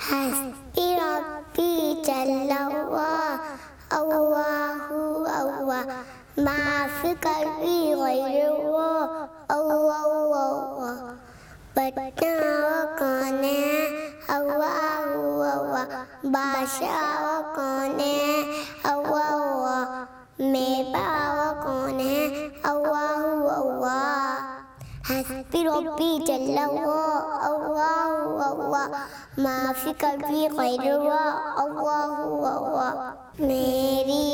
حسبي ربي جل الله الله الله ما في قلبي غير الله الله الله بچنا وہ کون ہے اللہ اللہ بادشاہ وہ کون ہے اللہ اللہ میرا وہ کون ہے اللہ اللہ حسبی ربی جل اللہ اللہ اللہ ما فی قلبی غیر اللہ اللہ اللہ میری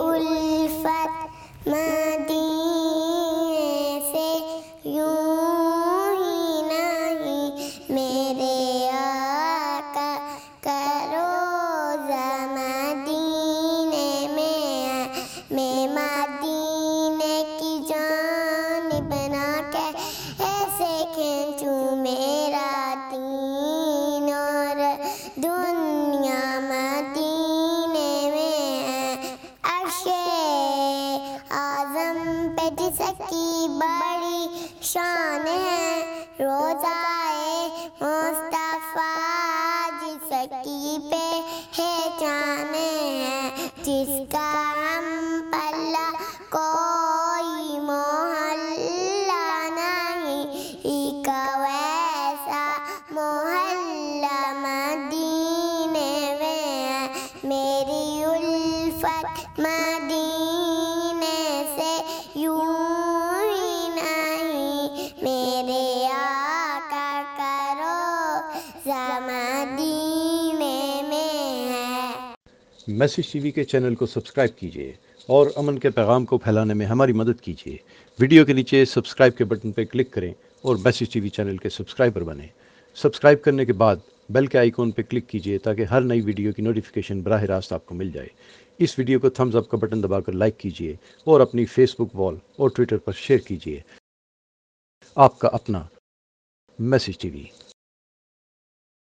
الفت مدینے سے یوں ہی نہیں میرے آقا کا روضہ مدینے میں ہے میں مدینے کی جانب بنا کے ایسے کھینچوں میرا دین اور دنیا مدینے میں ہے عرش اعظم پہ جس کی بڑی شان ہے روضۂ مصطفیٰ جس کی پہچان ہے جس کا ہم پلہ کوئی محلہ نہیں ایک ویسا محلہ مدینے میں ہے میری الفت مدینے سے یوں ہی نہیں میرے آقا کا روضہ مدینے میں ہے۔ میسیج ٹی وی کے چینل کو سبسکرائب کیجیے اور امن کے پیغام کو پھیلانے میں ہماری مدد کیجیے۔ ویڈیو کے نیچے سبسکرائب کے بٹن پر کلک کریں اور میسیج ٹی وی چینل کے سبسکرائبر بنیں۔ سبسکرائب کرنے کے بعد بیل کے آئیکن پہ کلک کیجیے تاکہ ہر نئی ویڈیو کی نوٹیفیکیشن براہ راست آپ کو مل جائے۔ اس ویڈیو کو تھمز اپ کا بٹن دبا کر لائک کیجیے اور اپنی فیس بک وال اور ٹویٹر پر شیئر کیجیے۔ آپ کا اپنا میسیج ٹی وی۔